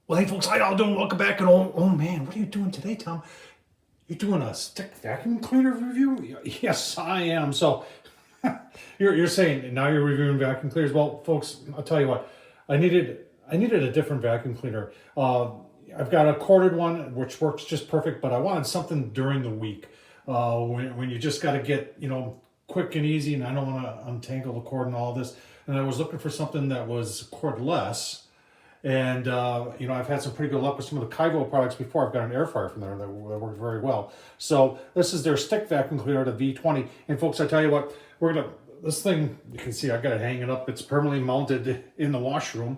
Well, hey folks, how y'all doing? Welcome back. And oh man, what are you doing today, Tom? You're doing a stick vacuum cleaner review? Yes, I am. So you're saying now you're reviewing vacuum cleaners. Well, folks, I'll tell you what. I needed a different vacuum cleaner. I've got a corded one which works just perfect, but I wanted something during the week when you just got to get quick and easy, and I don't want to untangle the cord and all this. And I was looking for something that was cordless. And I've had some pretty good luck with some of the Kyvol products before. I've got an air fryer from there that worked very well. So this is their stick vacuum cleaner, the V20. And folks, I tell you what, this thing, you can see I got it hanging up. It's permanently mounted in the washroom,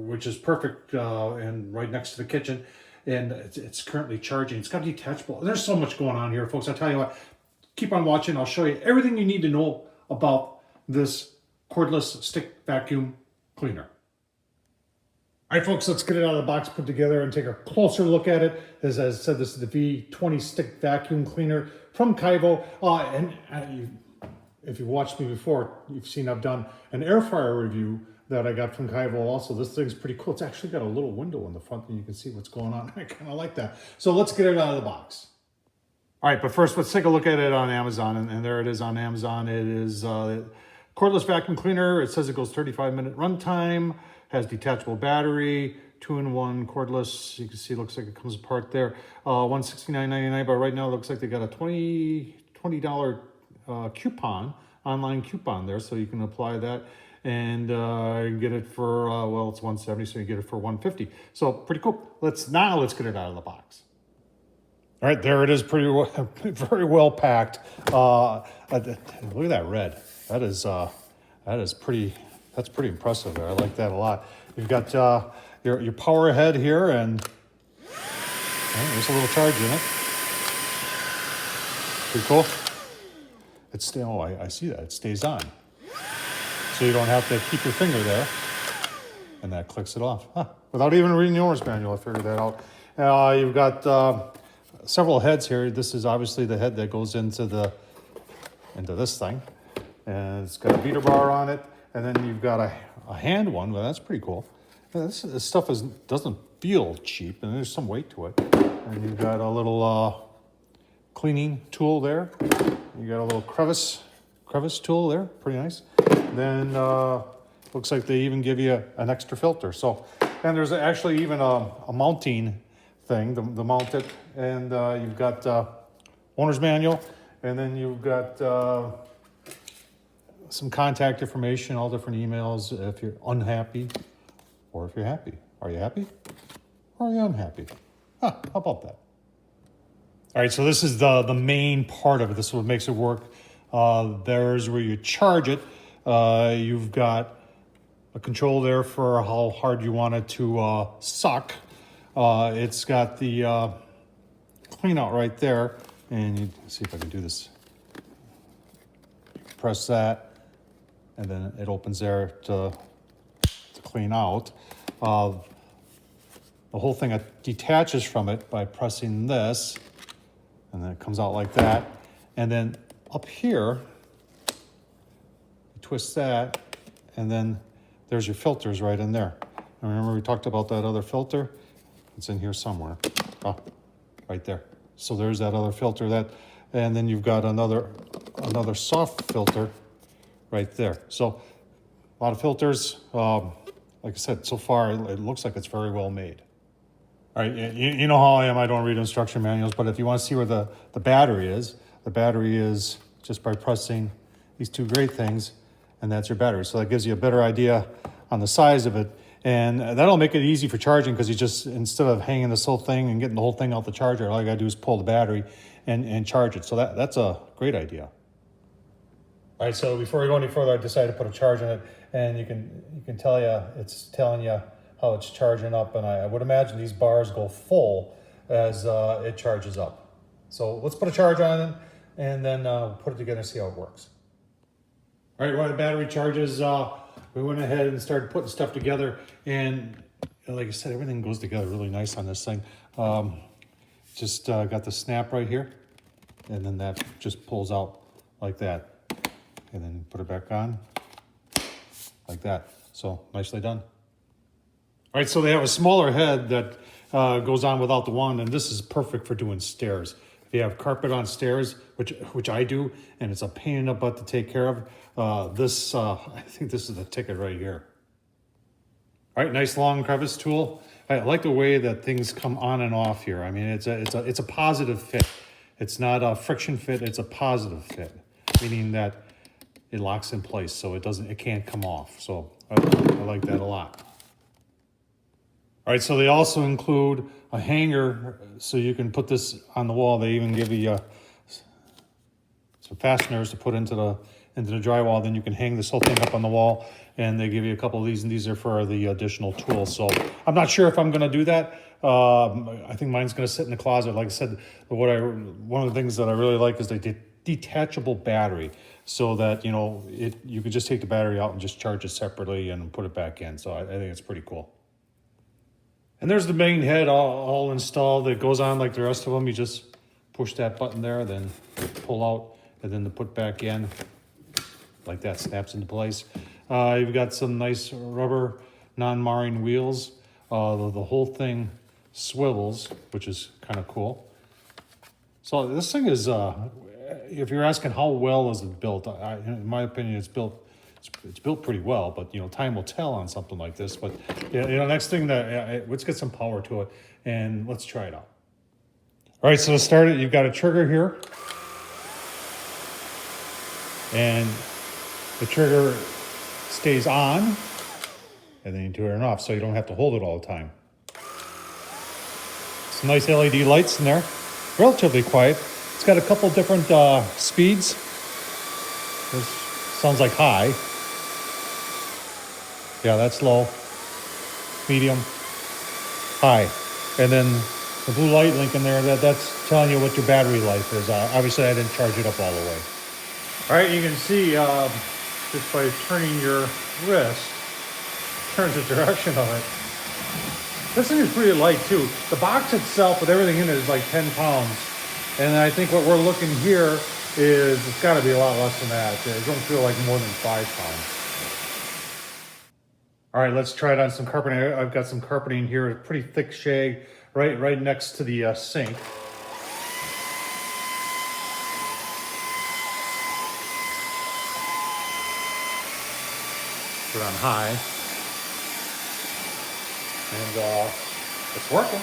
which is perfect, and right next to the kitchen. And it's currently charging. It's got detachable. There's so much going on here, folks. I tell you what, keep on watching. I'll show you everything you need to know about this cordless stick vacuum cleaner. All right, folks, let's get it out of the box, put together, and take a closer look at it. As I said, this is the V20 stick vacuum cleaner from Kyvol. If you've watched me before, you've seen I've done an air fryer review that I got from Kyvol also. This thing's pretty cool. It's actually got a little window in the front and you can see what's going on. I kind of like that. So let's get it out of the box. All right, but first let's take a look at it on Amazon. And there it is on Amazon. It is cordless vacuum cleaner. It says it goes 35-minute runtime. Has detachable battery, 2-in-1 cordless. You can see it looks like it comes apart there. $169.99, but right now it looks like they got a $20 coupon, online coupon there, so you can apply that and get it for well, it's $170, so you get it for $150. So pretty cool. Let's get it out of the box. All right, there it is, pretty well, very well packed. Look at that red. That's pretty impressive there. I like that a lot. You've got your power head here, and there's a little charge in it. Pretty cool. I see that. It stays on. So you don't have to keep your finger there. And that clicks it off. Without even reading the owner's manual, I figured that out. You've got several heads here. This is obviously the head that goes into this thing. And it's got a beater bar on it. And then you've got a hand one, but that's pretty cool. This stuff doesn't feel cheap, and there's some weight to it. And you've got a little cleaning tool there. You got a little crevice tool there, pretty nice. Then looks like they even give you an extra filter. So, and there's actually even a mounting thing to mount it. And you've got owner's manual, and then you've got some contact information, all different emails if you're unhappy or if you're happy. Are you happy or are you unhappy? How about that? All right, so this is the main part of it. This is what makes it work. There's where you charge it. You've got a control there for how hard you want it to suck. It's got the clean out right there. And you see if I can do this. Press that. And then it opens there to clean out. The whole thing detaches from it by pressing this, and then it comes out like that. And then up here, you twist that, and then there's your filters right in there. And remember we talked about that other filter? It's in here somewhere. Right there. So there's that other filter, and then you've got another soft filter right there. So a lot of filters. Like I said, so far it looks like it's very well made. All right, you know how I am. I don't read instruction manuals, but if you want to see where the battery is just by pressing these two gray things, and that's your battery. So that gives you a better idea on the size of it. And that'll make it easy for charging because you just, instead of hanging this whole thing and getting the whole thing out the charger, all you gotta do is pull the battery and charge it. So that's a great idea. All right, so before we go any further, I decided to put a charge in it, and you can tell it's telling you how it's charging up, and I would imagine these bars go full as it charges up. So let's put a charge on it, and then put it together and see how it works. All right, while the battery charges, we went ahead and started putting stuff together, and like I said, everything goes together really nice on this thing. Just got the snap right here, and then that just pulls out like that. And then put it back on like that. So nicely done. All right, so they have a smaller head that goes on without the wand, and this is perfect for doing stairs. If you have carpet on stairs, which I do, and it's a pain in the butt to take care of, I think this is the ticket right here. All right, nice long crevice tool. I like the way that things come on and off here. I mean, it's a positive fit. It's not a friction fit, it's a positive fit, meaning that it locks in place, so it can't come off. So I like that a lot. All right, so they also include a hanger so you can put this on the wall. They even give you some fasteners to put into the drywall. Then you can hang this whole thing up on the wall, and they give you a couple of these, and these are for the additional tools. So I'm not sure if I'm going to do that. I think mine's going to sit in the closet. Like I said, one of the things that I really like is the detachable battery, so that you could just take the battery out and just charge it separately and put it back in. So I think it's pretty cool. And there's the main head all installed. It goes on like the rest of them. You just push that button there, then pull out, and then to put back in, like that, snaps into place. You've got some nice rubber non-marring wheels. The whole thing swivels, which is kind of cool. So this thing is, if you're asking how well is it built, in my opinion, it's built pretty well, but time will tell on something like this. But next thing, let's get some power to it and let's try it out. All right, so to start it, you've got a trigger here, and the trigger stays on, and then you turn it off, so you don't have to hold it all the time. Some nice LED lights in there, relatively quiet. It's got a couple different speeds. This sounds like high. Yeah, that's low, medium, high. And then the blue light link in there, that's telling you what your battery life is. Obviously, I didn't charge it up all the way. All right, you can see just by turning your wrist, turns the direction of it. This thing is pretty light too. The box itself with everything in it is like 10 pounds. And I think what we're looking here is it's got to be a lot less than that. It don't feel like more than 5 pounds. All right, let's try it on some carpeting. I've got some carpeting here, pretty thick shag, right next to the sink. Put it on high, and it's working.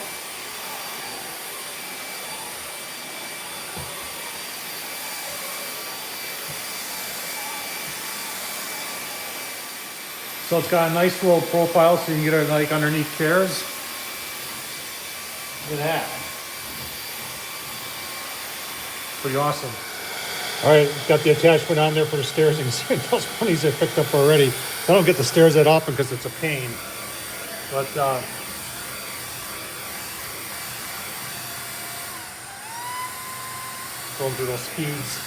So it's got a nice little profile, so you can get it like underneath chairs. Look at that. Pretty awesome. All right, got the attachment on there for the stairs. You can see those bunnies I picked up already. I don't get the stairs that often because it's a pain. But going through those speeds.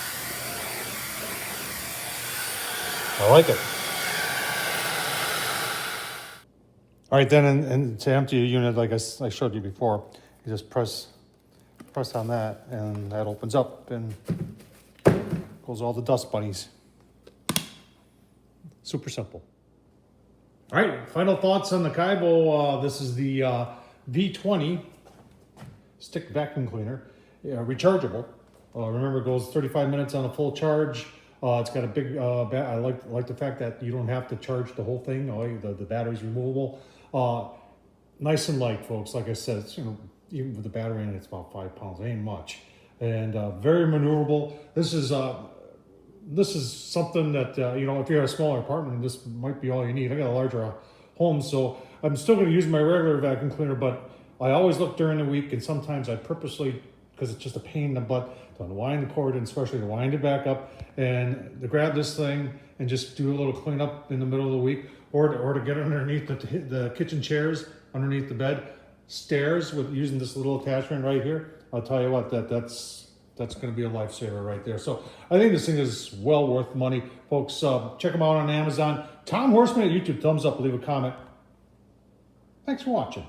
I like it. All right, then, and to empty a unit, like I showed you before, you just press on that, and that opens up, and goes all the dust bunnies. Super simple. All right, final thoughts on the Kyvol. This is the V20 stick vacuum cleaner, rechargeable. Remember, it goes 35 minutes on a full charge. It's got a big, I like the fact that you don't have to charge the whole thing. The battery's removable. Nice and light, folks. Like I said, it's, even with the battery in it, it's about 5 pounds. It ain't much. And very maneuverable. This is something that, if you have a smaller apartment, this might be all you need. I got a larger home, so I'm still going to use my regular vacuum cleaner, but I always look during the week, and sometimes I purposely, because it's just a pain in the butt, to unwind the cord, and especially to wind it back up, and to grab this thing and just do a little cleanup in the middle of the week, or to get underneath the kitchen chairs, underneath the bed, stairs with using this little attachment right here. I'll tell you what, that's going to be a lifesaver right there. So I think this thing is well worth money. Folks, check them out on Amazon. Tom Horseman at YouTube, thumbs up, leave a comment. Thanks for watching.